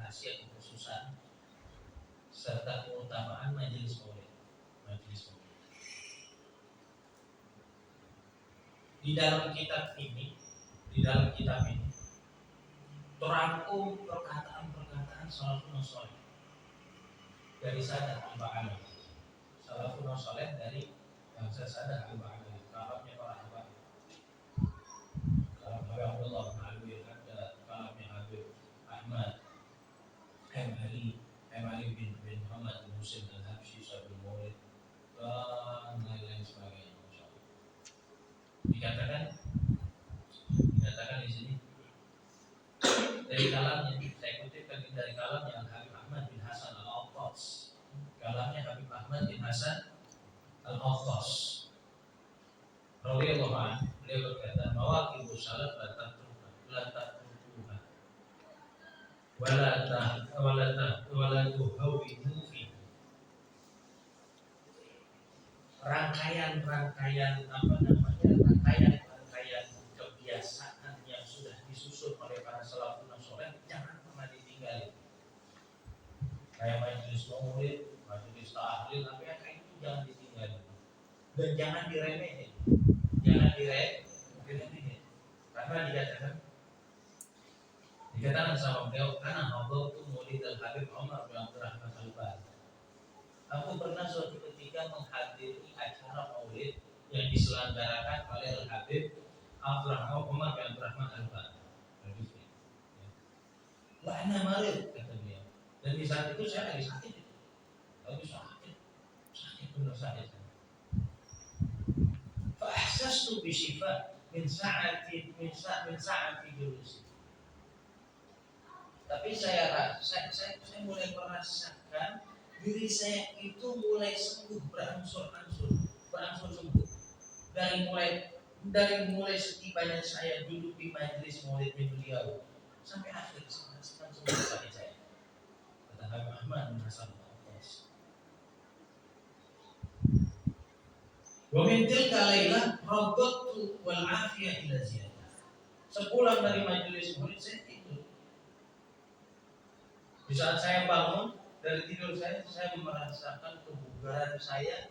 rahasia kekhususan serta keutamaan majelis maulid. Di dalam kitab ini terangkum perkataan-perkataan salafun saleh dari Sadah al-Ba'alawi. Salafun saleh dari bangsa Sadah al-Ba'alawi, kalamnya para habaib. Kalam Habib Abdullah bin Alwi, ada kalamnya Habib Ahmad Ali bin Muhammad bin Husain al-Habsyi Sabul Maulid dan lain-lain sebagainya. Dikatakan di sini dari kalamnya, saya kutipkan dari kalamnya Habib Ahmad bin Hasan al-Attas. Kalamnya Habib Ahmad bin Hasan al-Attas radhiyallahu anhu, beliau berkata, "Mawaqibus salaf la tatruha wala tuhawwinu fi." Rangkaian kebiasaan yang sudah disusun oleh para salafun saleh jangan pernah ditinggalin. Kayak majelis maulid, majelis tahlil, apa yang kayak itu jangan ditinggalin dan jangan diremehin. Karena dikatakan sama beliau, karena Allah itu maulid al-Habib Umar bin Abdurrahman al-Bani. Aku pernah suatu ketika menghadiri acara maulid yang diselenggarakan oleh Al-Habib Umar bin Abdurrahman al-Bani. Wah, ana marid, kata beliau. Dan di saat itu saya lagi sakit. Benar sakit. Fa ahsastu bi shifa min sa'ati julusi. Tapi saya mulai merasakan diri saya itu mulai sembuh, berangsur-angsur sembuh. Dari mulai setibanya saya duduk di majelis maulidnya beliau sampai akhir sembuh sakit saya. Kata Habib Ahmad bin Hasan al-Attas. Wa min tilka lailah radatu wal afiyah ila ziyadah. Sepulang dari majelis maulid saya tidur. Di saat saya bangun dari tidur saya merasakan kebugaran saya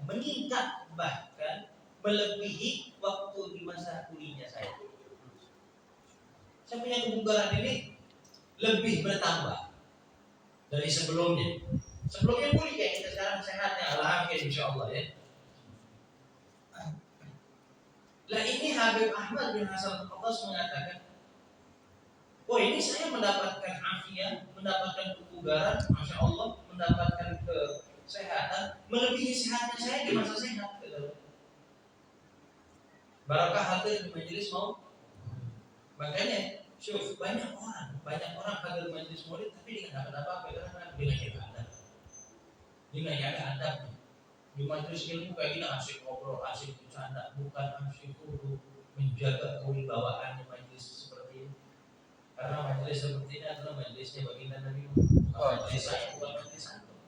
meningkat, bahkan melebihi waktu di masa kuliahnya saya. Saya punya kebugaran ini lebih bertambah dari sebelumnya. Sebelumnya pulih kayak kita sekarang sehatnya, alhamdulillah insyaallah ya. Lah ini Habib Ahmad bin Hasan al-Attas mengatakan, oh ini saya mendapatkan afiat, mendapatkan kebugaran, masya Allah, mendapatkan kesehatan, melebihi sehatnya saya di masa sehat. Barakah hadir di majelis mau. Makanya, banyak orang hadir di majelis maulid tapi dia nggak dapat apa-apa karena dia nggak jaga adab. Dia nggak jaga adab. Di majelis ilmu kayak gini asik ngobrol, asik bercanda, bukan asik kudu menjaga kewibawaan di majelis seperti ini. Karena majelis seperti ini adalah majelisnya baginda Nabi Muhammad. Majelis saya bukan majelis antum.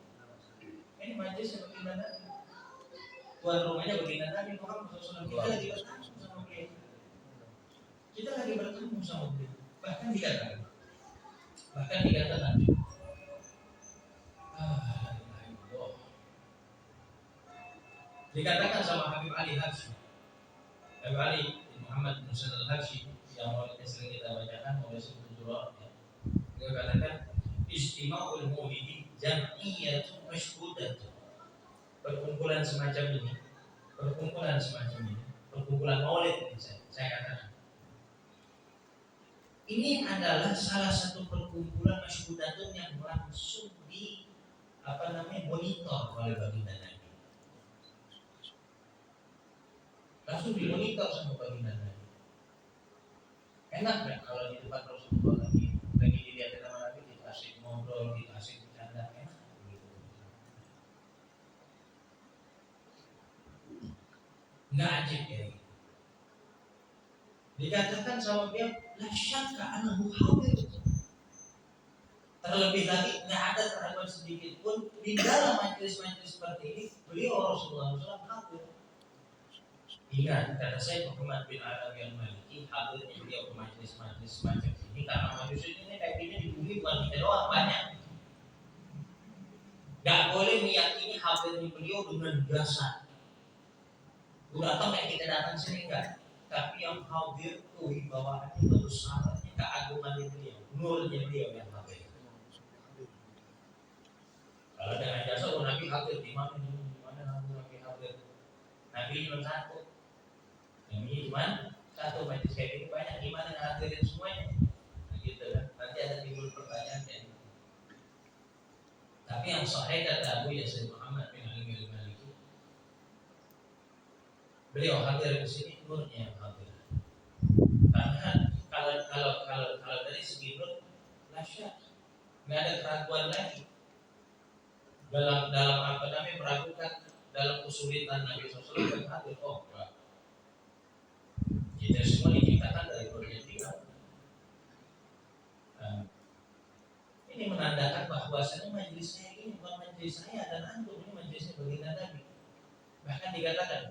Ini majelisnya baginda Nabi. Tuan rumahnya baginda Nabi Muhammad SAW. Kita lagi bertemu sama beliau. Bahkan dikatakan dikatakan sama Habib Ali Habsyi, Habib Ali Muhammad bin Husain al-Habsyi yang maulidnya sering kita bacakan, maulid Subhanallah ya. Dia katakan istima'ul maulidi jam'iyyatun mashhudatun. Perkumpulan semacam ini, perkumpulan maulid saya katakan. Ini adalah salah satu perkumpulan mashhudatun yang langsung monitor oleh baginda Nabi. Langsung dimonitor sama baginda Nabi. Enak kan kalau di tempat Rasulullah lagi dilihat sama Nabi, kita asik ngobrol, kita asik bercanda, enak gitu. Nggak ajib ya. Dikatakan sama dia, la syakka annahu hadir. Terlebih lagi nggak ada keraguan sedikit pun di dalam majelis-majelis seperti ini beliau Rasulullah SAW hadir. Ingat, kata saya Muhammad bin Arabi al-Maliki hadirnya beliau ke majelis-majelis semacam ini karena majelis itu hadirnya beliau dengan biasa. Datang kayak kita datang sini enggak, tapi yang hadir itu wibawaannya, kebesarannya, keagungannya beliau, nurnya beliau yang hadir. Kalau dengan jasa Nabi hadir di mana Nabi hadir? Nabi cuma satu. Nabi cuma satu, majlis kayak ini banyak, gimana hadirin semuanya? Nah, gitu kan. Nanti ada timbul pertanyaan kayak gitu. Tapi yang sahih kata Abu Yasir Muhammad bin Ali al-Maliki, beliau hadir di sini, nurnya yang hadir. Karena kalau dari segi nur, nasyak, nggak ada keraguan lagi dalam apa namanya meragukan dalam kesulitan Nabi SAW yang hadir. Oh, enggak. Kita semua diciptakan dari nurnya dia. Nah, ini menandakan bahwasanya majelis saya ini bukan majelis saya dan antum, ini majelisnya baginda Nabi. Bahkan dikatakan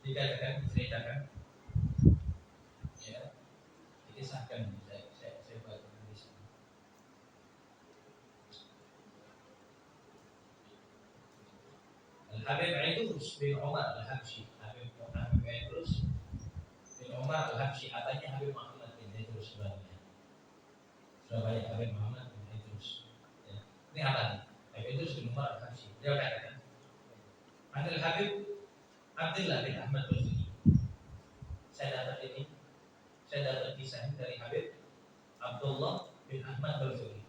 diceritakan, ya, dikisahkan, saya baca di sini. Al-Habib Idrus bin Umar Al-Habsyi, Habib Idrus bin Umar Al-Habsyi, katanya Habib Muhammad bin Idrus Surabaya, Habib Muhammad bin Idrus. Ya. Ini apa nih? Habib Idrus bin Umar Al-Habsyi. Dia katakan, Anil Habib Abdullah bin Ahmad Al-Fiqi. Saya dapat kisah dari Habib Abdullah bin Ahmad Al-Fiqi.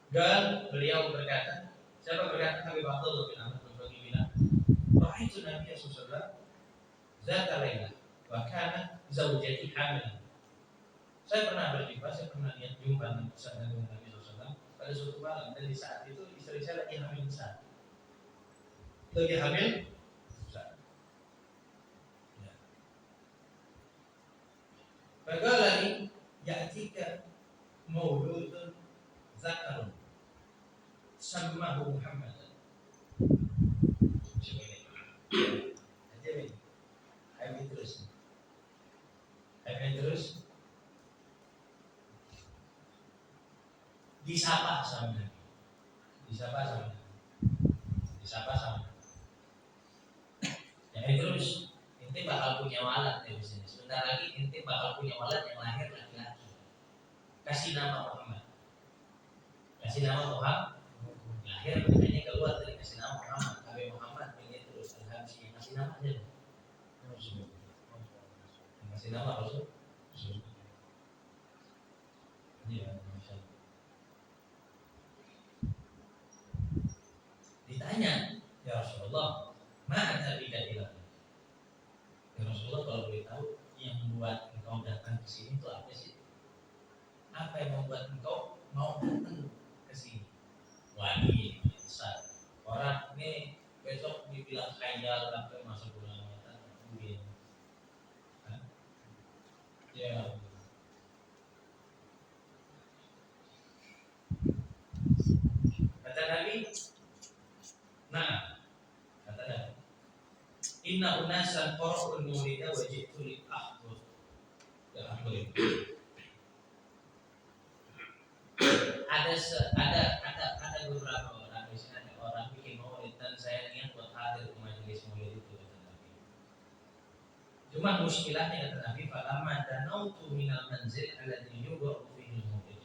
Dan beliau berkata, siapa berkata? Habib Abdullah bin Ahmad Al-Fiqi bilang, Ra'aitu Nabi sallallahu alaihi wasallam zata lailah wa kana zawjati hamil. Saya pernah lihat jumpa Nabi sallallahu alaihi wasallam pada suatu malam, dan di saat itu istri saya lagi hamil besar. Lagi hamil besar. Ya. Fagalani ya'tika mauludun zakarun sammahu Muhammad. Terus disapa sama Nabi. Ya terus inti bakal punya walad di sini. Sebentar lagi inti bakal punya walad yang lahir laki-laki. Kasih nama Muhammad. Lahir makanya keluar dari kasih nama Muhammad. Nabi Muhammad ini terus Al-Habsyi kasih nama aja. Kasih nama Rasul. Iya, masyaallah. Ditanya, ya Rasulullah, ma'ata bika ilah. Ya Rasulullah, kalau boleh tahu yang membuat engkau datang ke sini itu apa sih? Apa yang membuat engkau mau datang ke sini? Wah, ini besar. Orang ini besok dibilang khayal sampai masuk bulan Ramadan, mungkin. Ya. Kata Nabi, nah, kata Nabi, inna unasan qara'ul mawlida wa ji'tu li ahdhur. Ya akhir. Ada beberapa orang, misalnya ada orang bikin maulid dan saya niat buat hadir ke majelis maulid itu, kata Nabi. Cuma muskilahnya kata Nabi, falamma danautu minal manzil alladhi yughrabu fihi al-maulid.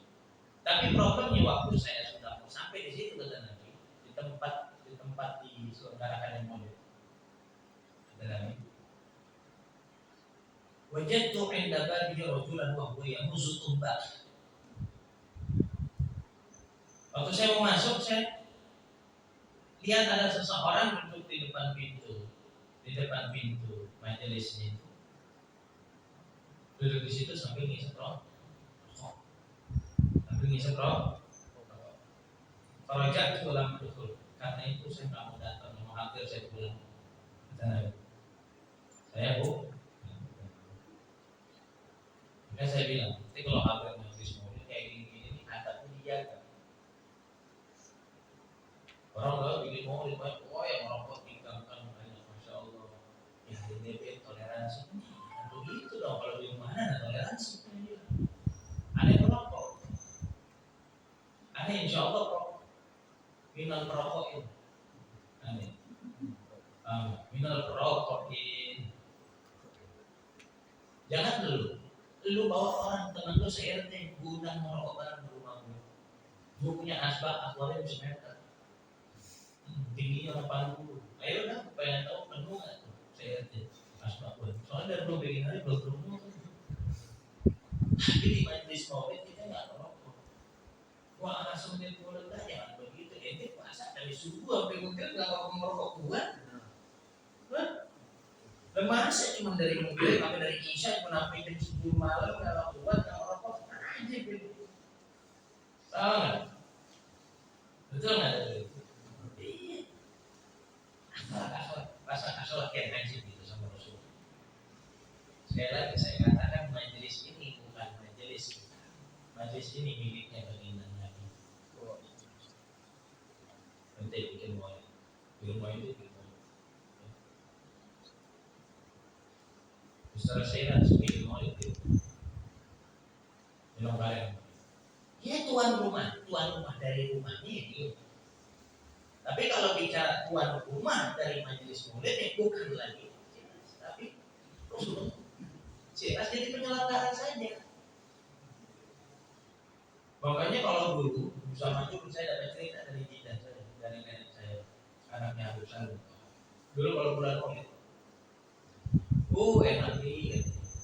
Tapi problemnya waktu saya sudah sampai di situ, kata Nabi, di tempat diselenggarakan yang maulid. Kata Nabi, wajadtu 'inda babihi rajulan wa huwa yamuzu tumbak. Waktu saya mau masuk, saya lihat ada seseorang duduk di depan pintu majelisnya itu. Duduk di situ sambil ngisep rokok. Farajat pulang betul. Karena itu saya nggak mau datang, mau hadir, saya pulang. Saya Bu. Maka saya bilang, nanti kalau hadir majelis maulid kayak gini adabnya dijaga. Orang kalau bikin maulid, yang merokok tinggalkan, masya Allah. Ya ini toleransi. Begitu dong, kalau di mana ada toleransi. Ada yang merokok, ada yang insya Allah kok. minal perokokin. Amin. Minal perokokin. Jangan lu bawa orang teman lu se-RT gudang merokok barang di rumah gue. Gue punya asbak akuarium semeter. Tingginya 80. Ayo dah, pengen tahu penuh nggak tuh se-RT asbak gue. Soalnya dari belum bikin hari belum penuh. Tapi di majelis maulid kita nggak merokok. Wah langsung dia pulang dah, jangan begitu. Ente puasa dari subuh sampai mungkin nggak mau merokok kuat. Masa cuma dari mungkin sampai dari Isya cuma sampai jam 10 malam nggak kuat nggak merokok aja gitu. Tahu nggak? Betul nggak? Iya. Asal kayak ngaji gitu sama Rasul. Sekali lagi saya katakan majelis ini bukan majelis kita. Majelis ini miliknya baginda Nabi. Nanti bikin mau di rumah itu bikin. Secara saya harus bikin mau itu. Memang kalian. Ya tuan rumah dari rumahnya itu. Tapi kalau bicara tuan rumah dari majelis maulid bukan lagi jelas, tapi jelas jadi penyelenggaraan saja. Makanya kalau dulu zaman dulu saya dapat cerita dari jidat saya, dari nenek saya, anaknya Abu Salim. Dulu kalau bulan maulid,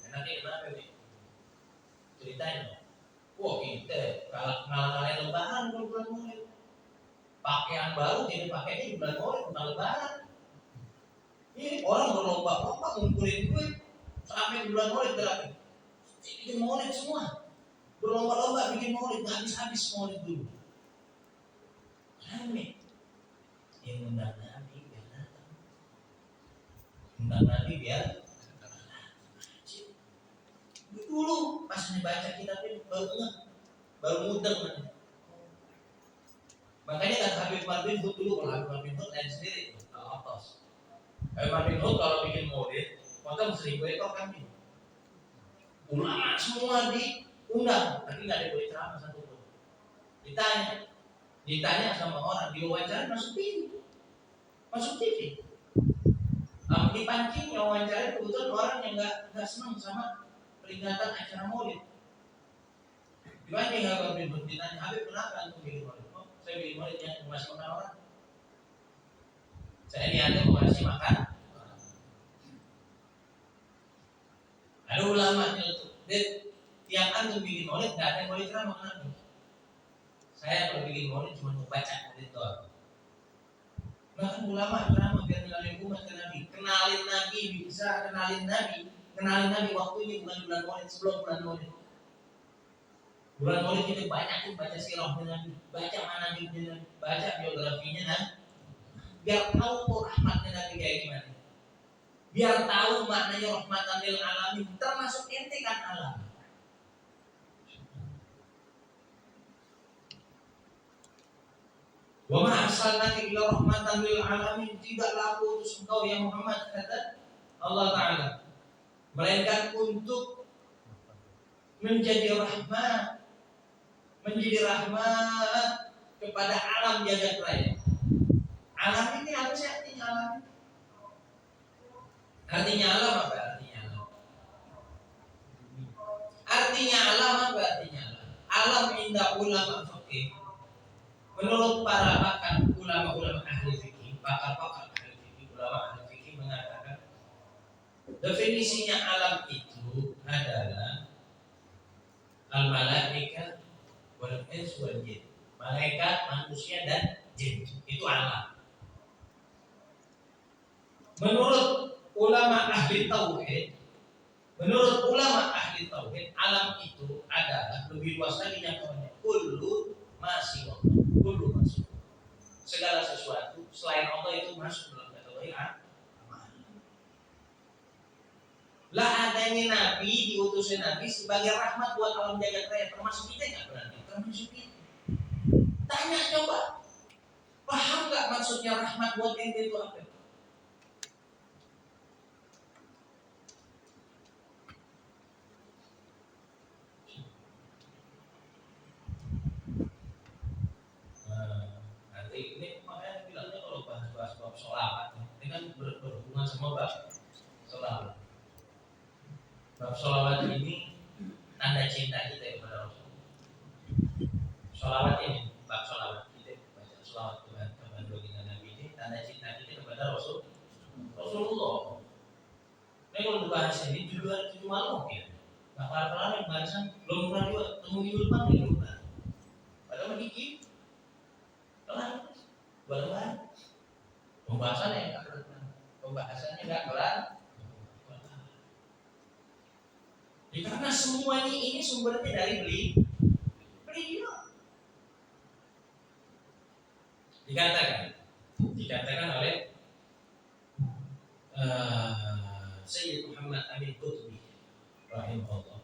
enaknya kenapa nih? Ceritain. Wah kita ngalah-ngalahin lebaran kalau bulan maulid. Pakaian baru jadi pakainya di bulan maulid bukan lebaran. Ini orang berlomba-lomba ngumpulin duit sampai bulan maulid berapa? Bikin maulid semua. Berlomba-lomba bikin maulid, nggak habis-habis maulid dulu. Rame. Yang undang Nabi biar datang. Undang Nabi biar dulu pas dibaca kitabnya baru mudeng. Makanya kan Habib Martin Hud dulu, kalau Habib Martin Hud lain sendiri, kalau otos. Habib Martin Hud kalau bikin maulid, maka 1000 ekor kambing. Ulama semua diundang, tapi nggak ada boleh ceramah satu pun. Ditanya sama orang, diwawancara masuk TV. Dipancing wawancara kebetulan orang yang nggak senang sama peringatan acara maulid. Dipancing Habib Martin Hud, ditanya Habib kenapa untuk bikin maulid? Saya bikin maulid yang masih makan orang. Saya niatnya masih makan. Ada ulama yang antum bikin maulid nggak ada yang boleh ceramah kenapa? Saya kalau bikin maulid cuma mau baca maulid doang. Bahkan ulama ceramah biar kenalin umat ke Nabi, kenalin Nabi waktunya bukan bulan maulid, sebelum bulan maulid. Bulan maulid kita banyak tuh baca sirahnya Nabi, baca manaqibnya Nabi, baca biografinya Nabi, biar tahu tuh rahmatnya Nabi kayak gimana. Biar tahu maknanya rahmatan lil alamin, termasuk ente kan alam. Wa ma arsalnaka illa rahmatan lil alamin, tidaklah aku utus engkau ya Muhammad, kata Allah Ta'ala, melainkan untuk menjadi rahmat kepada alam jagat raya. Alam ini apa sih artinya alam? Artinya alam apa artinya alam? Artinya alam apa artinya alam? Alam indah ulama fikih. Menurut para pakar ulama-ulama ahli fikih, pakar-pakar ahli fikih, ulama ahli fikih mengatakan definisinya alam itu adalah al-malaika wal ins wal jin. Malaikat, manusia dan jin. Itu alam. Menurut ulama ahli tauhid, alam itu adalah lebih luas lagi jangkauannya. Kullu masih segala sesuatu selain Allah itu masuk dalam kategori alam. Lah adanya Nabi, diutusnya Nabi sebagai rahmat buat alam jagat raya, termasuk kita nggak berarti? Termasuk kita. Tanya coba, paham nggak maksudnya rahmat buat ente itu apa? Nanti ini semua bab sholawat. Bab sholawat ini tanda cinta kita kepada Rasul. Sholawat ini, bab sholawat kita baca sholawat kepada baginda Nabi ini tanda cinta kita kepada Rasulullah. Ini kalau dibahas ini juga malu ya. Nah, para bahasan belum pernah juga temu di depan ya belum pernah. Padahal dikit, kelar, bulan pembahasannya nggak kelar. Ya, karena semuanya ini sumbernya dari beliau. Dikatakan oleh Sayyid Muhammad Amin Qutbi rahimahullah,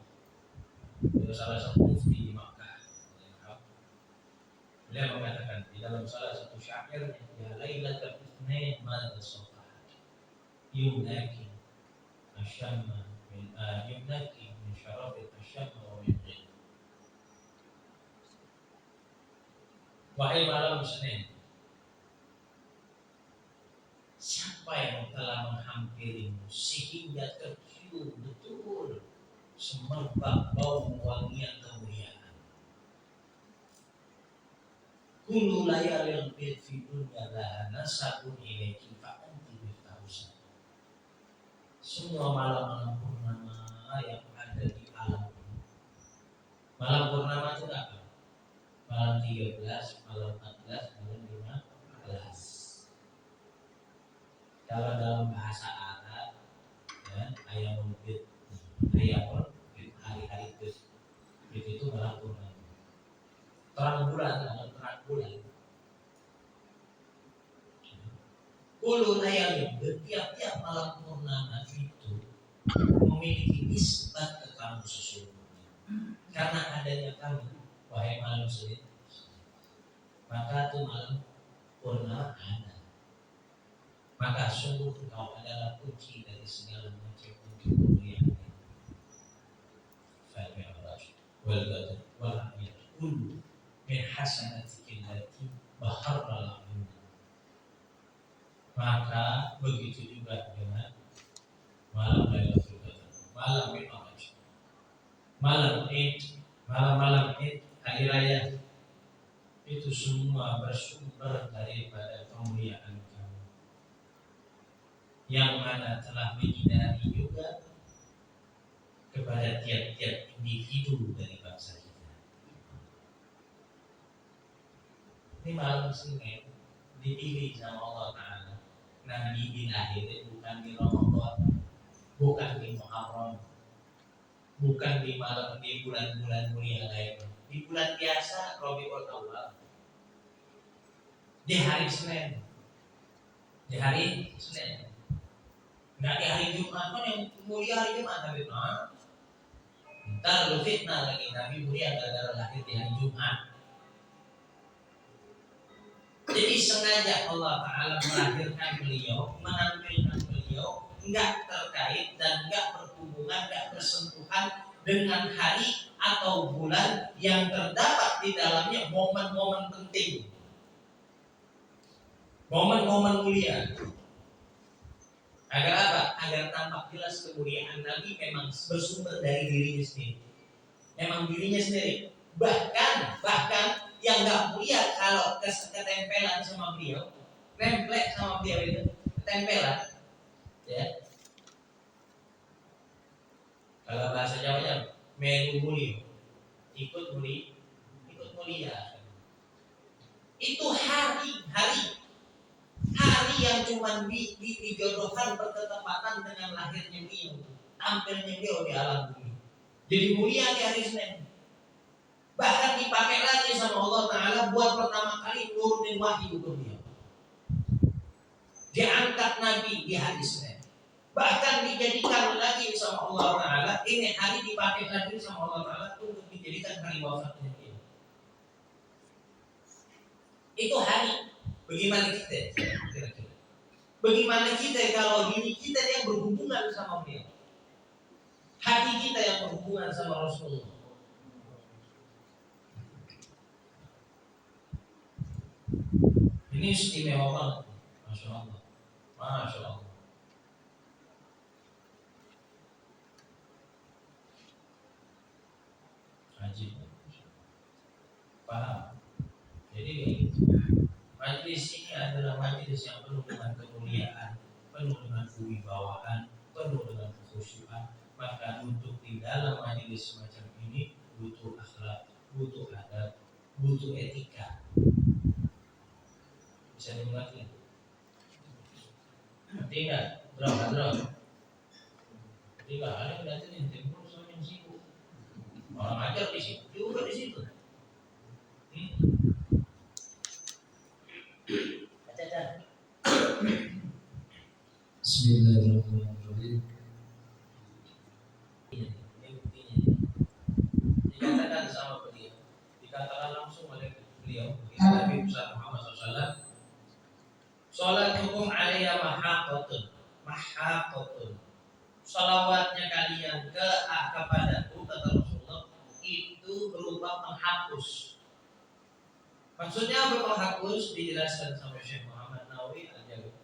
itu salah satu mufti di Makkah. Beliau mengatakan di dalam salah satu syairnya, ya lailatul itsnain madza safat yumnaki asyamma min yumnaki min syarafil asyamma wa min ghayr. Wahai malam Senin, siapa yang telah menghampirimu sehingga tercium betul semerbak bau wangian kemuliaan. Kullu layalil bid fi dunya la nasabun ilaiki fa anti biftausa. Semua malam-malam purnama yang ada di alam. Malam purnama itu apa? Malam 13, malam 14, malam 15. Kalau dalam bahasa Arab ya, ayamul bid hari-hari itu malam purnama. Terang bulan. Kullu layalin, tiap-tiap malam purnama itu memiliki nisbat ke kamu sesungguhnya. Karena adanya kamu, wahai malam Senin, maka itu malam purnama ada. Maka sungguh engkau adalah kunci dari segala macam untuk kemuliaan. Fa'al-mi'raj wal-badr wal-amir kullu min hasanatika allati baharra al-'ayun. Maka begitu juga dengan malam Lailatul Qadar, malam Mi'raj, malam Id, malam-malam Id, hari raya, itu semua bersumber daripada kemuliaan kamu, yang mana telah menyinari juga kepada tiap-tiap individu dari bangsa kita. Ini malam Senin dipilih sama Allah Ta'ala. Nabi dilahirkan bukan di Ramadan, bukan di Muharram, bukan di malam di bulan-bulan mulia lain. Di bulan biasa Rabiul Awal, di hari Senin, nggak di hari Jumat. Kan yang mulia hari Jumat Nabi Muhammad. Ntar lu fitnah lagi Nabi mulia gara-gara lahir di hari Jumat. Jadi sengaja Allah Ta'ala melahirkan beliau, menampilkan beliau, enggak terkait dan enggak berhubungan, enggak bersentuhan dengan hari atau bulan yang terdapat di dalamnya momen-momen penting, momen-momen mulia. Agar apa? Agar tampak jelas kemuliaan Nabi memang bersumber dari dirinya sendiri. Memang dirinya sendiri. Bahkan yang enggak mulia kalau ketempelan sama beliau, nemplek sama beliau itu, ketempelan, ya. Kalau bahasa Jawanya melu mulia, ikut mulia. Itu hari yang cuma dijodohkan bertepatan dengan lahirnya beliau, tampilnya beliau di alam bumi. Jadi mulia di hari Senin. Bahkan dipakai lagi sama Allah Ta'ala buat pertama kali nurunin wahyu ke beliau. Diangkat Nabi di hari Senin. Bahkan dijadikan lagi sama Allah Ta'ala, ini hari dipakai lagi sama Allah Ta'ala untuk dijadikan hari wafatnya dia. Itu hari. Bagaimana kita? Kira-kira. Bagaimana kita kalau diri kita yang berhubungan sama beliau? Hati kita yang berhubungan sama Rasulullah. Ini istimewa banget, Masya Allah. masjid. Paham? Jadi majelis ini adalah majelis yang penuh dengan kemuliaan, penuh dengan kewibawaan, penuh dengan kekhusyuan. Maka untuk di dalam majelis semacam ini butuh akhlak, butuh adab, butuh etika. Bisa dimengerti? Tidak, drop. Tidak ada yang datang timur sama yang sibuk. Orang ajar di situ, juga di situ. Bismillahirrahmanirrahim. Ini buktinya. Dikatakan sama beliau, dikatakan langsung oleh beliau, Nabi Muhammad SAW, sholatukum alaiya mahaqatun. Salawatnya kalian kepadaku, kata Rasulullah, itu berupa penghapus. Maksudnya apa penghapus? Dijelaskan sama Syekh Muhammad Nawawi Al-Jalil.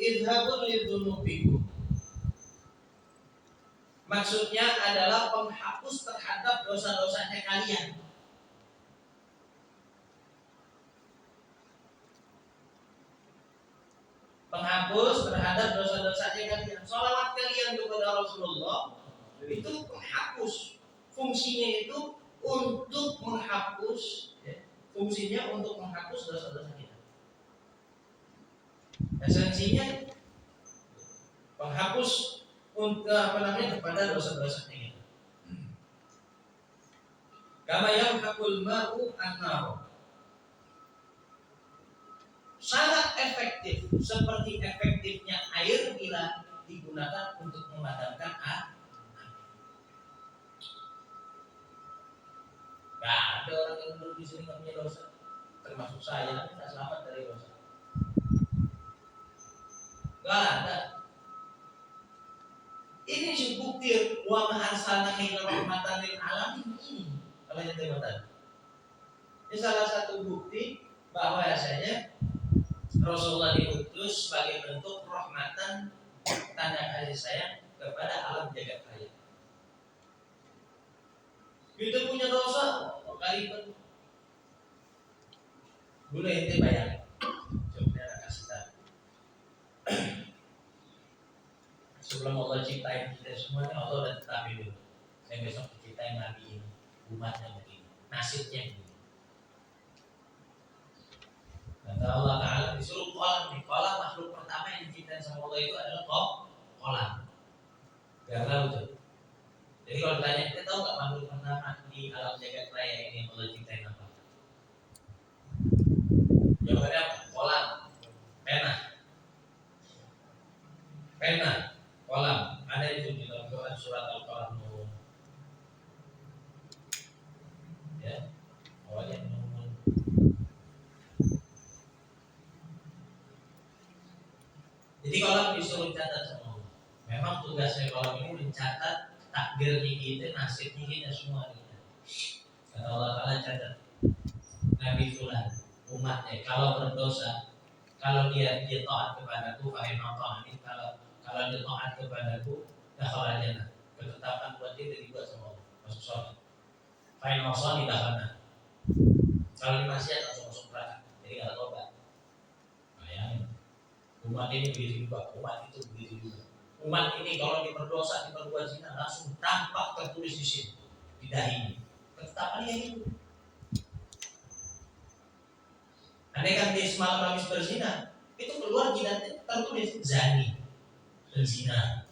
Idhabun lidzunubikum. Maksudnya adalah penghapus terhadap dosa-dosanya kalian. Penghapus terhadap dosa-dosanya kalian. Sholawat kalian kepada Rasulullah itu penghapus. Fungsinya itu untuk menghapus, fungsinya untuk menghapus dosa-dosa kita. Esensinya penghapus untuk kepada dosa-dosa kita. Kama yamhaqul ma'u an-nar. Sangat efektif, seperti efektifnya air bila digunakan untuk memadamkan api. Gak ada orang yang duduk di sini nggak punya dosa, termasuk saya, tidak selamat dari dosa. Gak ada. Ini bukti wa ma arsalnaka illa rahmatan lil alamin ini. Kalau yang tadi. Ini salah satu bukti bahwa rasanya Rasulullah diutus sebagai bentuk rahmatan, tanda kasih sayang kepada alam jagat raya. Kita punya dosa kali itu. Boleh ente bayar. Coba kasih tahu. Sebelum Allah ciptain kita semuanya, Allah udah tetapin dulu. Saya besok ciptain Nabi ini, umatnya begini, nasibnya begini. Kata Allah Ta'ala disuruh kolam nih. Kolam makhluk pertama yang diciptain sama Allah itu adalah kolam. Gak tahu tuh. Jadi kalau ditanya, kita tahu gak makhluk pertama di alam jagat raya ini yang Allah ciptain apa? Jawabannya apa? Kolam. Pena. Kolam. Ada itu di dalam Quran surat Al-Qalam. Ya. Awalnya jadi kolam disuruh catat sama Allah. Memang tugasnya kolam ini mencatat takdirnya kita, nasibnya kita semua kita. Kata Allah Ta'ala catat Nabi Fulan, umatnya kalau berdosa, kalau dia taat kepadaku, fahimah ta'ani, kalau dia taat kepadaku, dakhala jannah. Ketetapan buat dia dibuat sama Allah, masuk surga. Fahimah ta'ani dakhala. Kalau dia maksiat langsung masuk neraka. Jadi kalau tobat. Bayangin. Umat ini begitu juga, umat itu begitu juga. Umat ini kalau diperdosa, diperbuat zina, langsung tampak tertulis di sini, di dahinya. Ketetapannya itu. Andai kan dia semalam habis berzina, itu keluar jidatnya tertulis zani, berzina,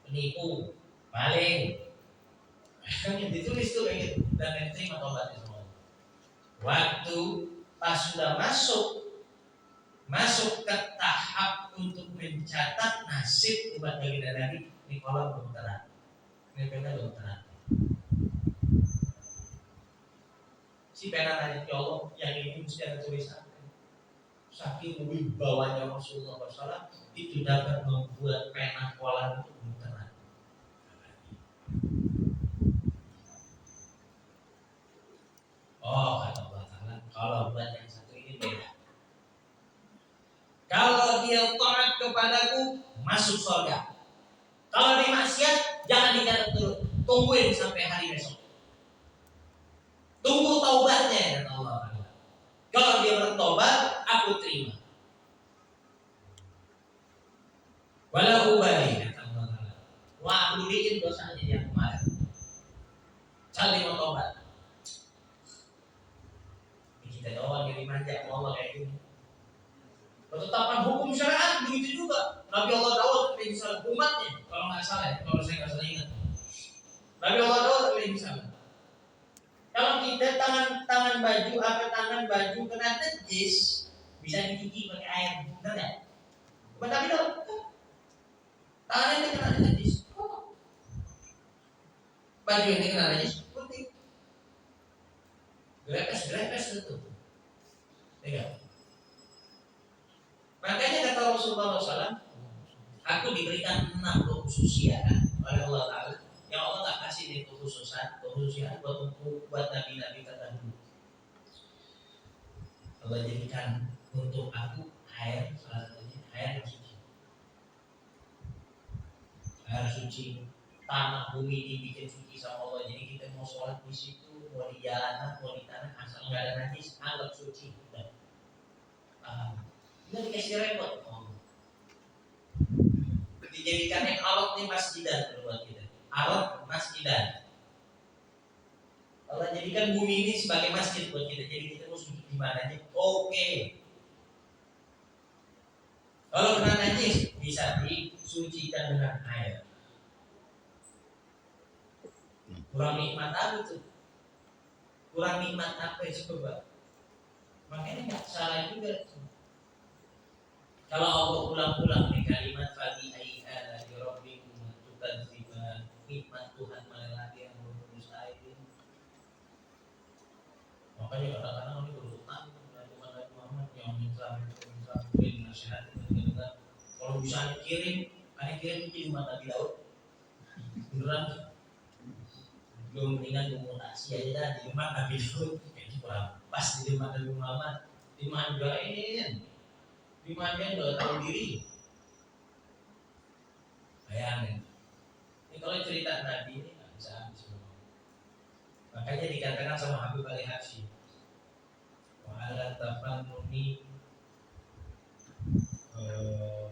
penipu, maling. Yang ditulis tuh kayak gitu, dan yang terima tobatnya semua. Waktu pas sudah masuk ke tahap untuk mencatat nasib umat baginda Nabi, ini kolam belum terang, ini pena belum terang. Si pena nanya, ya Allah, yang ini mesti ada tulisan. Saking wibawanya Rasulullah SAW itu dapat membuat pena kolam itu belum terang. Oh, kata Allah Ta'ala, kalau buat yang satu ini beda. Kalau dia taat kepadaku, masuk surga. Kalau dia maksiat, jangan dicatat dulu. Tungguin sampai hari besok. Tunggu taubatnya, kata Allah. Kalau dia bertobat, aku terima. Walau ubali, kata Allah. Wah, aku bikin dosanya yang kemarin. Saling bertobat. Kita doang yang dimanja Allah kayak gini. Ketetapan hukum syariat begitu juga. Nabi Allah Daud alaihi salam umatnya, kalau nggak salah ya, kalau saya nggak salah ingat. Nabi Allah Daud alaihi salam. Kalau kita tangan baju kena najis, bisa dicuci pakai air, benar nggak? Bukan Nabi Daud. Tangannya ini kena najis, baju ini kena najis, putih. Grepes itu. Tidak. Makanya kata Rasulullah SAW, aku diberikan 6 kekhususian oleh Allah Ta'ala yang Allah tak kasih di kekhususian buat nabi-nabi terdahulu. Allah jadikan untuk aku air, salah satunya air suci. Air suci, tanah bumi dibikin suci sama Allah. Jadi kita mau sholat di situ, mau di jalanan, mau di tanah, asal nggak ada najis, anggap suci. Nggak dikasih repot. Dijadikan yang awak nih masjidan buat kita. Awak masjidan. Allah jadikan bumi ini sebagai masjid buat kita. Jadi kita mau sujud di mana aja. Oke. Kalau kena najis bisa disucikan dengan air. Kurang nikmat apa itu? Kurang nikmat apa itu coba? Makanya nggak salah juga. Kalau Allah ulang-ulang di kalimat fadi ai ala rabbikum tukadziban, nikmat Tuhan mana lagi yang belum disain. Makanya kadang-kadang ini berutang Nabi Muhammad yang minta beri nasihat kita. Kalau bisa kirim itu cuma Nabi Daud. Beneran belum mendingan mutasi aja dah di rumah Nabi Daud kayak kurang pas di rumah Nabi Muhammad. Di mana juga ini kan. Dimana udah tahu diri. Bayangin. Ini kalau cerita Nabi ini nggak bisa habis. Makanya dikatakan sama Habib Ali Habsyi, wa ala tafannuni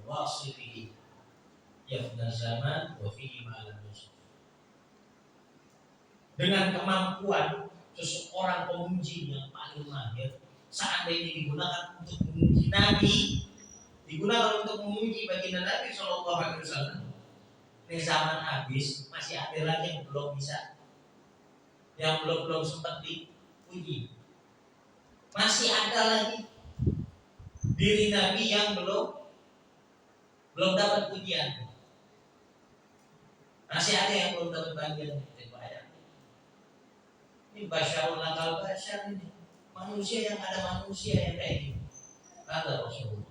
wasilihi yafna zaman wa fihi ma'al nusuf. Dengan kemampuan seseorang pemuji yang paling mahir, seandainya digunakan untuk memuji Nabi, digunakan untuk memuji baginda Nabi Shallallahu Alaihi Wasallam, di zaman habis masih ada lagi yang belum bisa, yang belum sempat dipuji, masih ada lagi diri Nabi yang belum dapat pujian, masih ada yang belum dapat bagian. Ini basyarul lakal basyar ini. Manusia yang ada manusia yang kayak gini. Kata Rasulullah.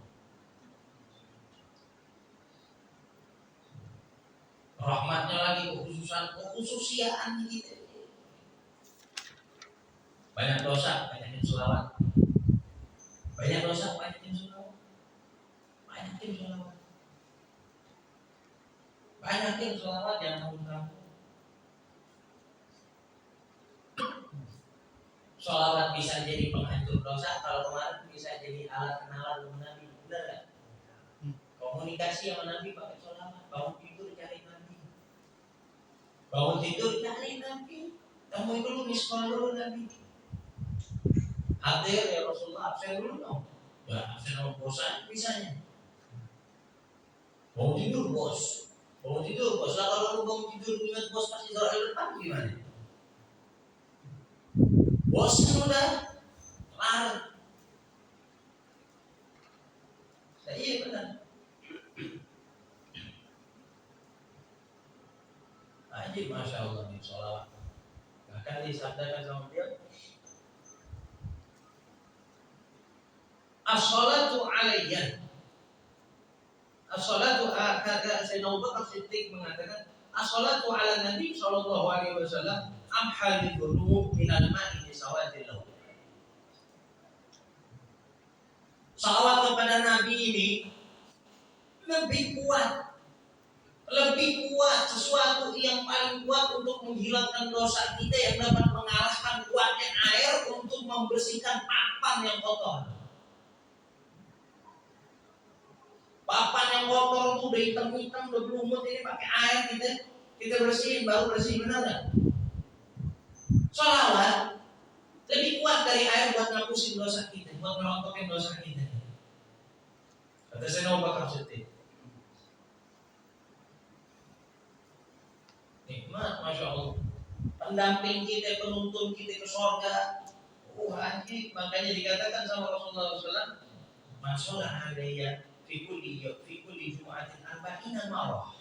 Rahmatnya lagi kekhususiaan gitu. Banyak dosa, banyakin selawat. Banyak dosa, banyakin selawat. Banyakin selawat. Banyakin selawat yang kamu. Sholawat bisa jadi penghancur dosa, kalau kemarin bisa jadi alat kenalan dengan Nabi, benar kan? Komunikasi sama Nabi pakai sholawat, bangun tidur cari Nabi, bangun tidur cari Nabi, temuin dulu, miskol dulu Nabi. Hadir ya Rasulullah, absen dulu dong, ya absen sama bosan bisanya. Bangun tidur bos, lah kalau lu bangun tidur ingat bos pasti Israel depan gimana? Bosan udah kelar. Iya benar. Ajib Masya Allah nih sholawat. Bahkan disabdakan sama dia, as-sholatu alayya. As-sholatu kata Sayyidina Abu Bakar Siddiq mengatakan, as-sholatu ala Nabi sallallahu alaihi wasallam amhalil dhunub minal ma'i sawadil laut. Salawat kepada Nabi ini lebih kuat, Lebih kuat, sesuatu yang paling kuat untuk menghilangkan dosa kita yang dapat mengalahkan kuatnya air untuk membersihkan papan yang kotor. Papan yang kotor itu udah hitam-hitam, udah berlumut, ini pakai air kita bersihin, baru bersih, benar nggak? Sholawat lebih kuat dari air buat ngapusin dosa kita, buat merontokin dosa kita. Kata Sayyidina Abu Bakar Siddiq. Nikmat, masya Allah. Pendamping kita, penuntun kita ke surga. Anjing, makanya dikatakan sama Rasulullah SAW, masalah alayya fi kulli Jum'atin arba'ina marrah.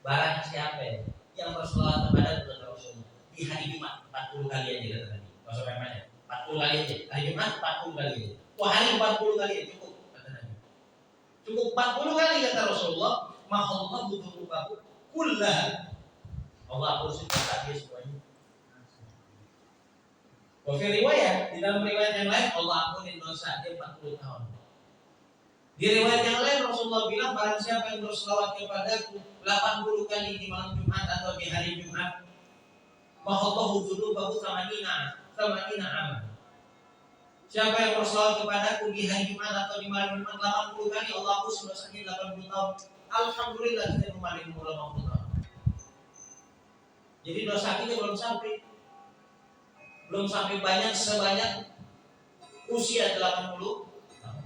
Barang siapa yang bersolawat kepada Rasulullah di hari Jumat 40 kali aja kata Nabi. Masuk banyak 40 kali aja. Hari Jumat 40 kali aja. Wah, hari 40 kali aja cukup kata Nabi. Cukup 40 kali kata Rasulullah, mahallah butuh kullah. Allah urusin dosa dia semuanya. Oke, riwayat, di dalam riwayat yang lain Allah ampunin dosa dia 40 tahun. Di riwayat yang lain Rasulullah bilang barang siapa yang berselawat kepadaku 80 kali di malam Jumat atau di hari Jumat, mahallahu dzunubahu samanina amal. Siapa yang berselawat kepadaku di hari Jumat atau di malam Jumat 80 kali, Allah hapus dosanya 80 tahun. Alhamdulillah kita kemarin umur 80 tahun. Jadi dosa kita belum sampai banyak sebanyak usia 80 tahun.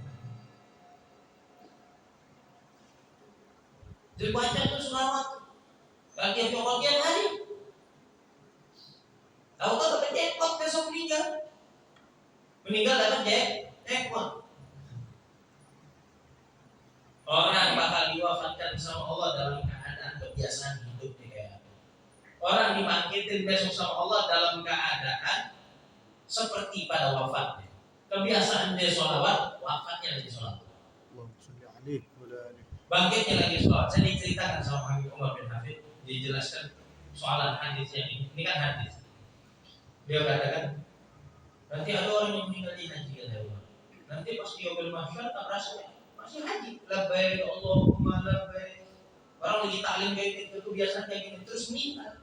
Jadi banyak tuh selawat. Lagi coklat tiap hari. Tahu kan dapat jackpot besok meninggal. Meninggal dapat jackpot. Orang bakal diwafatkan sama Allah dalam keadaan kebiasaan hidup kayak. Orang dibangkitin besok sama Allah dalam keadaan seperti pada wafatnya. Kebiasaan dia sholawat, wafatnya lagi sholawat. Bangkitnya lagi sholawat. Saya diceritakan sama Habib Umar bin Hafid, dijelaskan soalan hadis yang ini kan hadis. Dia katakan, nanti ada orang yang meninggal di haji kata Allah. Nanti pas dia bermasyarakat tak rasa masih haji. Labbaik Allahumma labbaik. Orang lagi taklim kayak gitu, kebiasaan kayak gitu terus meninggal.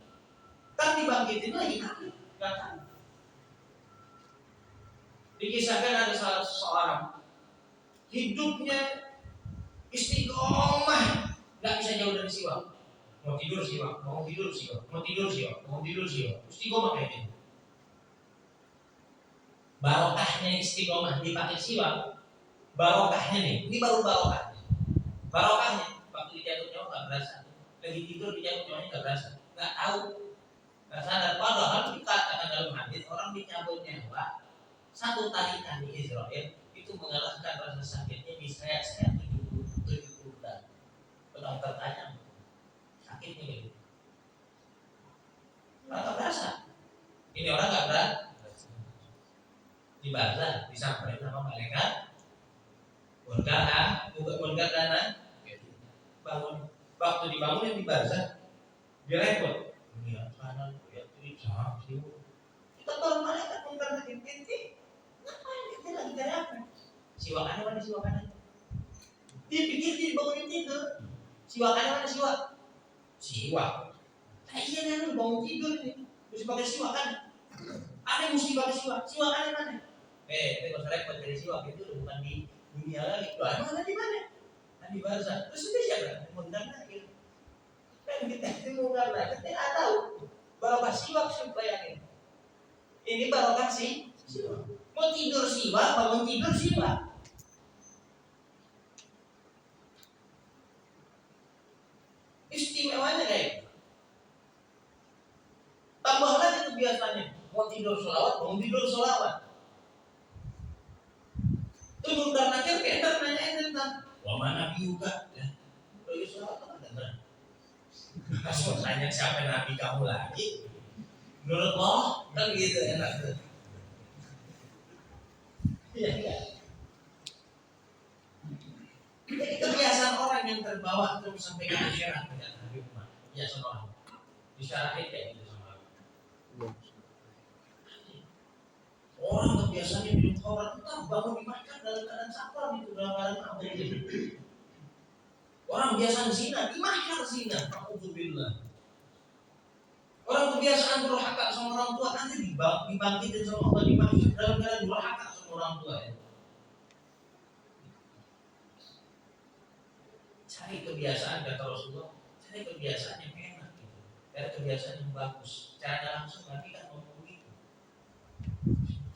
Kan dibangkitin lagi taklim, enggak tahu. Dikisahkan ada salah seseorang hidupnya istiqomah, nggak bisa jauh dari siwak. Mau tidur siwak, mau tidur siwak, mau tidur siwak, mau tidur siwak. Istiqomah kayak gitu. Barokahnya istiqomah dipakai siwak. Barokahnya nih, ini baru barokahnya. Barokahnya waktu dijatuh nyawa nggak berasa, lagi tidur dijatuh nyawanya nggak berasa, nggak tahu, nggak sadar. Padahal dikatakan dalam hadis orang dicabut nyawa satu tarikan di Israel itu mengalahkan rasa sakitnya di sayap-sayap 70 bulan. Orang tertanya sakitnya gitu. Nggak berasa. Ini orang nggak berasa. Di barzah disampaikan sama malaikat. Berkat dana bangun. Waktu dibangun yang di barzah dia repot. Lihat kanan, lihat kiri, sama sini. Kita tahu malaikat mengangkat pintu. Ngapain kita lagi cari apa? Siwakannya mana siwakannya? Dia pikir dia dibangunin tidur. Siwakannya mana siwak? Siwak. Nah iya kan bangun tidur nih. Mesti pakai siwakan. Ada yang mesti pakai siwak. Siwakannya mana? Itu kalau repot dari siwak itu bukan di dunia lagi. Loh, mana di mana? Kan di barzah. Terus itu siapa? Mengundang lagi. Kan kita itu mengundang lagi. Kita nggak tahu. Barokah siwak bayangin. Ini barokah siwak. Mau tidur siwak, bangun tidur siwak. Istimewanya kayak. Tambah lagi itu biasanya. Mau tidur sholawat, bangun tidur sholawat. Turun dan akhir kita nanyain tentang wamana biuka ya. Bagi sholawat apa dengar? Asal tanya siapa nabi kamu lagi? Menurut Allah kan gitu enak tuh. Iya enggak. Jadi kebiasaan orang yang terbawa terus sampai ke akhirat dengan Nabi Muhammad. Kebiasaan orang disyarahin kayak gitu sama Allah. Orang kebiasaannya minum khamar, entah bangun dimakan dalam keadaan sakral itu dalam keadaan apa gitu. Orang biasa zina, di mahsyar zina, alhamdulillah. Orang kebiasaan durhaka sama orang tua, nanti dibangkitin sama Allah di mahsyar dalam keadaan durhaka sama orang tua ya. Cari kebiasaan kata Rasulullah, cari kebiasaan yang enak gitu. Cari kebiasaan yang bagus. Cara langsung Nabi kan ngomong gitu.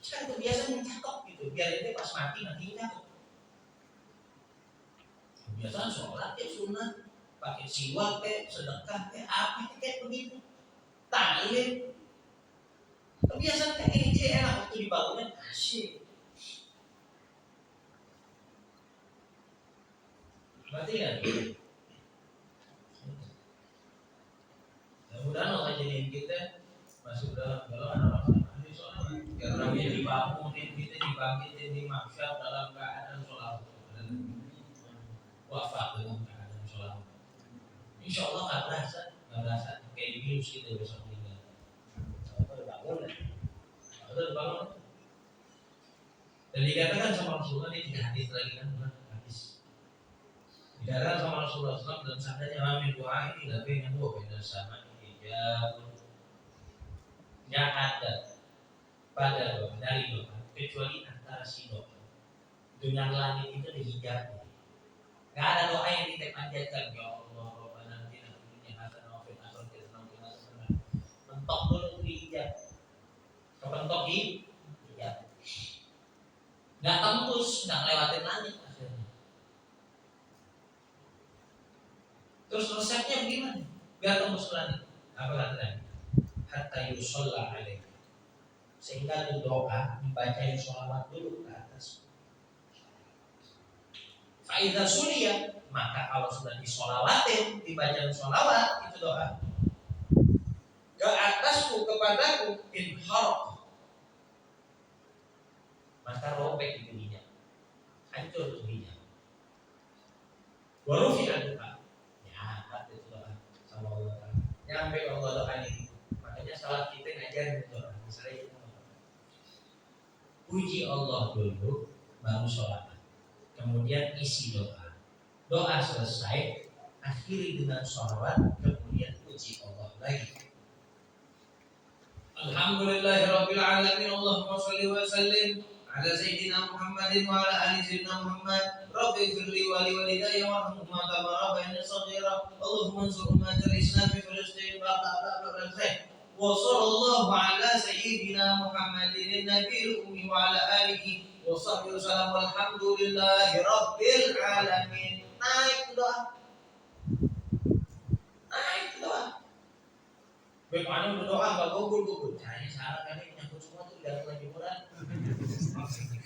Cari kebiasaan yang cakep gitu, biar itu pas mati nanti cakep. Kebiasaan sholat ya sunnah, pakai siwak kayak sedekah kayak apa kayak begitu. Taklim. Kebiasaan kayak ini jadi enak waktu dibangunin asyik. Berarti ya. Mudah-mudahan Allah jadiin kita masuk dalam orang-orang ahli sholat. Karena dia dibangunin, kita dibangkitin di mahsyar dalam keadaan sholat. Wafat dalam keadaan sholat. Insya Allah nggak berasa kayak di virus kita besok meninggal. Bangun. Dan dikatakan sama Rasulullah ini tidak hadis lagi kan hadis. Dikatakan sama Rasulullah SAW dalam sabdanya amin doa ini lebih yang dua beda sama hijab. Yang ada pada doa dari doa kecuali antara si doa dengan langit itu dihijab. Gak ada doa yang kita panjatkan ya Allah Rabbana atina fid dunya hasanah wa fil akhirati hasanah wa qina adzabannar. Mentok dulu itu dihijab. Kepentok hijab. Gak tembus, gak lewatin langit akhirnya. Terus resepnya bagaimana? Biar tembus langit. Apa katanya? Hatta yusalla alaih. Sehingga itu doa dibacain sholawat dulu ke atas. Faidah sulia, maka kalau sudah disolawatin, dibacain sholawat itu doa. Ke atasku kepadaku inharaq. Maka robek dirinya, hancur dirinya. Warufi doa, ya itu doa sama Allah. Nyampe Allah doa ini, makanya salat kita ngajarin doa. Misalnya kita puji Allah dulu, baru sholat. Kemudian isi doa. Doa selesai, akhiri dengan sholawat, kemudian puji Allah lagi. Alhamdulillahirabbil alamin. Allahumma shalli wa sallim ala sayyidina Muhammadin wa ala ali sayyidina Muhammad. Rabbi firli wa li walidayya warhamhuma kama rabbayani shaghira. Allahumma ansur ummatal Islam fi Filistin wa ta'ala wa sallallahu ala sayyidina Muhammadin nabiyil ummi wa ala alihi wa sahbihi wasallam walhamdulillahi rabbil alamin. Naik doa. Naik doa. Bagaimana berdoa enggak gogol-gogol? Caranya salah kali menyangkut semua tuh dari penjualan.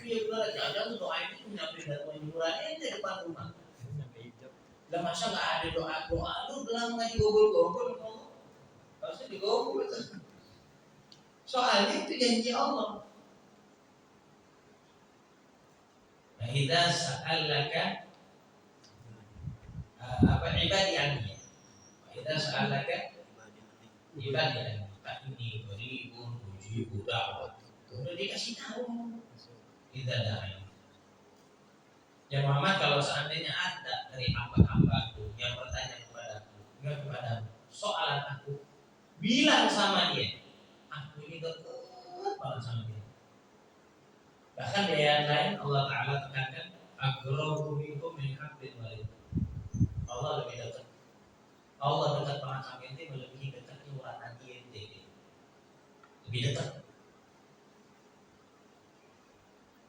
Iya benar, jangan doa itu menyampai dari penjualan ini di depan rumah. Lah masa enggak ada doa lu bilang ngaji gogol-gogol ngomong. Harusnya digogol itu. Soalnya itu janji Allah. Nah, idza sa'alaka ibadi anni. Idza sa'alaka ibadi anni. Tak ini beribun ujibu da'wat. Udah dikasih tahu. Idza da'i. Ya Muhammad, kalau seandainya ada dari hamba-hambaku yang bertanya kepadaku, enggak kepadamu, soalan aku, bilang sama dia, aku ini dekat banget sama dia. Bahkan di ayat lain Allah Ta'ala tekankan agrabu minkum min hablil warid. Allah lebih dekat. Allah dekat banget sama ente, melebihi dekatnya urat hati ente. Lebih dekat.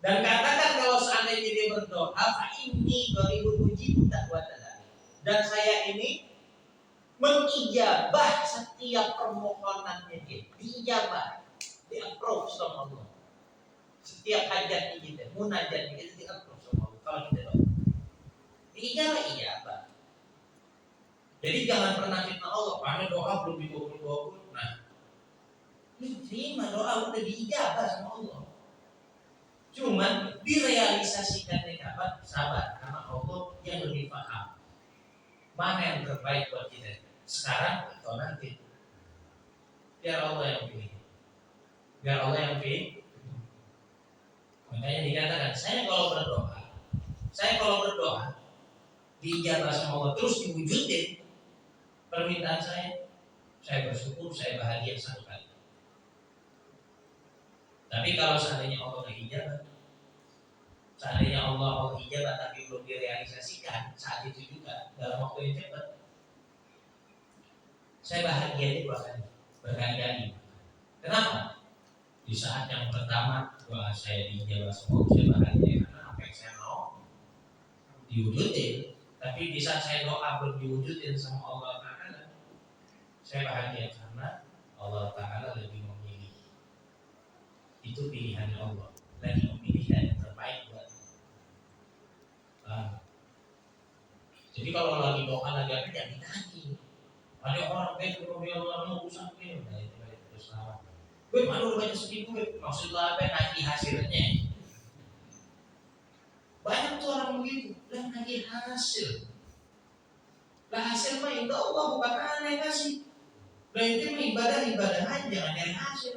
Dan katakan kalau seandainya dia berdoa, fa inni qaribun ujibu da'watana. Dan saya ini mengijabah setiap permohonannya dia. Diijabah, di-approve sama Allah. Setiap hajat kita, munajat kita di-approve sama Allah. Kalau kita doa, diijabah. Jadi jangan pernah fitnah Allah, karena doa belum dikabul. Nah, ini terima doa udah diijabah sama Allah. Cuman direalisasikan dengan apa? Sabar, karena Allah yang lebih paham mana yang terbaik buat kita sekarang atau nanti. Biar Allah yang pilih. Biar Allah yang pilih. Makanya dikatakan saya kalau berdoa diijabah sama Allah terus diwujudin permintaan saya bersyukur, saya bahagia satu kali. Tapi kalau seandainya Allah nggak ijabah, seandainya Allah ijabah tapi belum direalisasikan saat itu juga dalam waktu yang cepat, saya bahagia itu berkali-kali. Kenapa? Di saat yang pertama doa saya diijabah sama Allah, saya bahagia karena apa yang saya mau diwujudin. Tapi di saat saya doa belum diwujudin sama Allah Ta'ala, saya bahagia karena Allah Ta'ala lebih memilih. Itu pilihan Allah, lagi memilih yang terbaik buat. Jadi kalau lagi doa lagi apa jangan ditagi. Ada orang kalau dia mau usaha dia udah itu terus salah. Gue malu baca sedikit gue maksudnya apa nagih hasilnya. Banyak tuh orang begitu dan nagih hasil. Lah hasil mah insya Allah bukan aneh kasih. Dan itu mah ibadah aja jangan nyari hasil.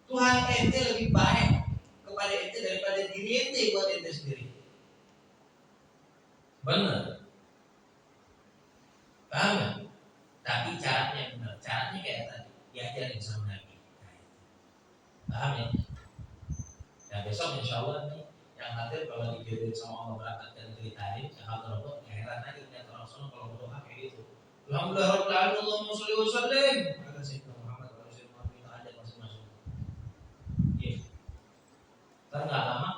Tuhan ente lebih baik kepada ente daripada diri ente buat ente sendiri. Benar. Paham ya? Tapi caranya benar. Caranya kayak tadi diajarin sama Nabi. Paham ya? Nah besok insya Allah nih yang hadir kalau dijodohin sama Allah berangkat dan ceritain jangan terlalu heran lagi lihat orang sana kalau berdoa kayak gitu. Alhamdulillah Rabbil Alamin Allahumma sholli wa sallim ala sayyidina Muhammad wa ala sayyidina Muhammad ada masing-masing. Iya. Nggak lama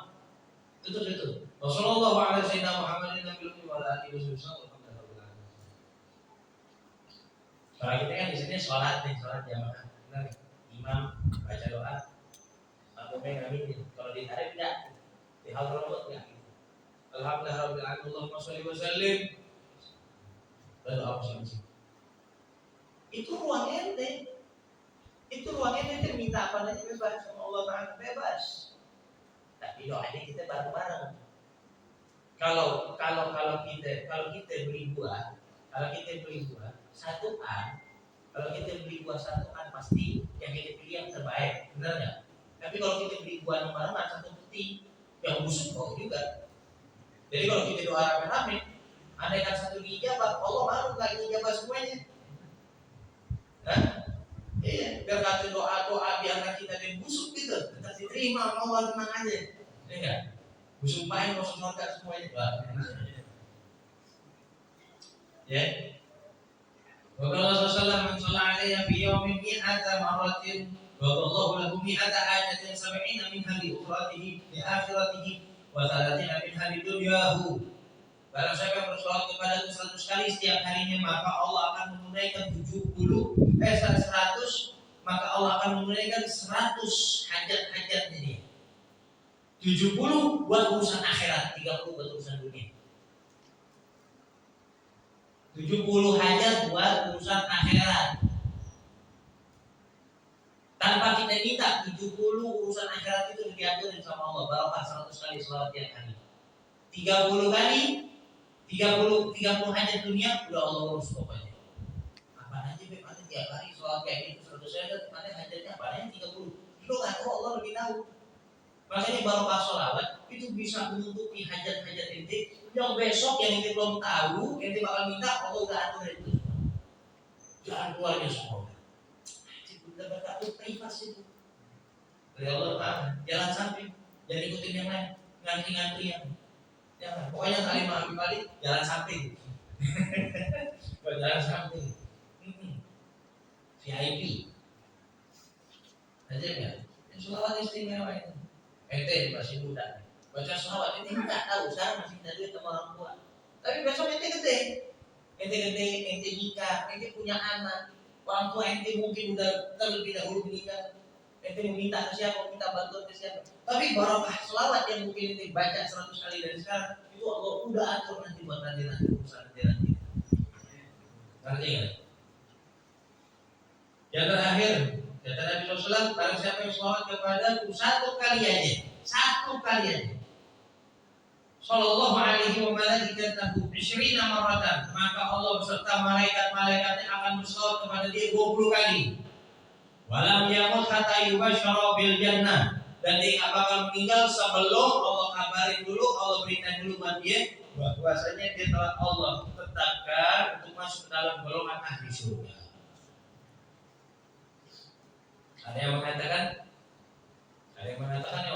tutup itu. Wassallallahu ala sayyidina Muhammadin nabiyyi wa ala alihi wasallam. Kalau kita kan di sini sholat jamaah, benar? Imam baca doa, makmumnya ngamiin. Kalau ditarik enggak, di hal tersebut enggak. Alhamdulillah Rabbil Alamin Allahumma sholli wa sallim. Berdoa masing-masing. Itu ruang ente. Minta apa aja bebas sama Allah Taala bebas. Tapi doanya kita bareng-bareng. Kalau kita beli buah, satuan, kalau kita beli buah satuan pasti yang kita pilih yang terbaik, benar nggak? Tapi kalau kita beli buah nomor-nomor satu peti yang busuk kok juga. Jadi kalau kita doa rame-rame, andaikan satu diijabah, Allah malu nggak diijabah semuanya? Nah, iya, biar kata doa di antara kita yang busuk gitu, tetap diterima Allah tenang aja, ya kan? Busuk main masuk surga semuanya, ya. Rasulullah SAW mensollah alaihi fi yaumin mi'ata marratin wa Allahu lahu mi'ata hajatin sab'ina min hali ukhratihi li akhiratihi wa salatina min hali dunyahu. Barang siapa yang bersolat kepada 100 kali setiap harinya maka Allah akan menunaikan 100 maka Allah akan menunaikan 100 hajat-hajatnya dia. 70 buat urusan akhirat, 30 buat urusan dunia. 70 hajat buat urusan akhirat. Tanpa kita minta 70 urusan akhirat itu diaturin sama Allah. Barokah 100 kali selawat tiap hari. 30 kali 30 hajat dunia udah Allah urus pokoknya. Apa aja ada tiap hari selawat kayak gitu 100 hajat, mana hajatnya apa yang 30. Itu enggak tahu, Allah lebih tahu. Makanya barokah selawat itu bisa menutupi hajat-hajat ente yang besok yang ente belum tahu, ente bakal minta Allah udah atur itu. Jangan keluarnya semua. Itu udah berkata privat itu. Dari Allah Taala, jalan samping, jangan ikutin yang lain, ngantri yang. Jangan. Pokoknya kalimat balik jalan samping. Jalan samping. VIP. Aja enggak? Selawat istimewa itu. Ente masih muda. Baca selawat ini enggak tahu sekarang masih ada duit sama orang tua. Tapi besok ente gede, ente nikah, ente punya anak, orang tua ente mungkin udah terlebih dahulu menikah, ente meminta ke siapa, minta bantuan ke siapa. Tapi barokah selawat yang mungkin ente baca 100 kali dari sekarang itu Allah udah atur nanti buat nanti urusan nanti. Ngerti nggak? Yang terakhir, kata Nabi SAW, barang siapa yang selawat kepada satu kali aja. Sallallahu alaihi wa malaikatahu 20 maratan, maka Allah beserta malaikat-malaikatnya akan berselawat kepada dia 20 kali. Walam yamut hatta yubasyara bil jannah, Dan dia nggak bakal meninggal sebelum Allah kabarin dulu, Allah berikan dulu buat dia bahwasanya dia telah Allah tetapkan untuk masuk ke dalam golongan ahli surga. Ada yang mengatakan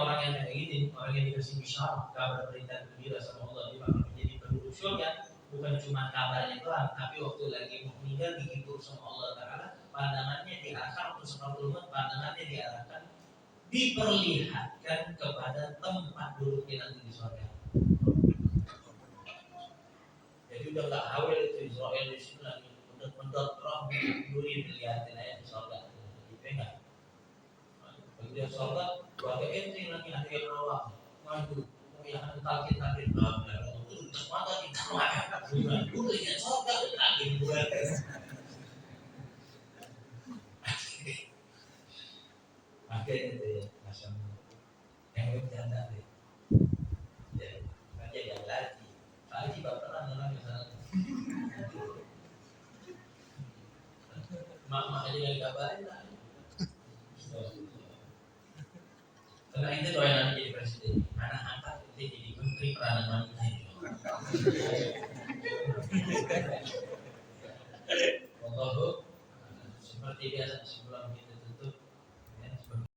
orang yang kayak gini, orang yang dikasih bisyarat, kabar berita gembira sama Allah, dia bakal menjadi penduduk surga. Bukan cuma kabarnya doang, tapi waktu lagi mau meninggal dihibur sama Allah Taala, pandangannya diarahkan untuk seluruh umat, pandangannya diarahkan diperlihatkan kepada tempat duduknya nanti di surga. Jadi udah nggak awal itu Israel di sini lagi mendot roh duri dilihatin aja di surga, dipegang. Bagi dia surga, keluarga ente lagi nanti yang rawat, maju, yang talkin itu semuanya kita rawat, dulu ya surga lagi buat. Makanya itu ya, macam yang bercanda deh. Ya, aja yang lagi baperan orang yang sana. Mak aja yang kabarin lah. Karena itu doain nanti jadi presiden, anak angkat itu jadi menteri peranan wanita.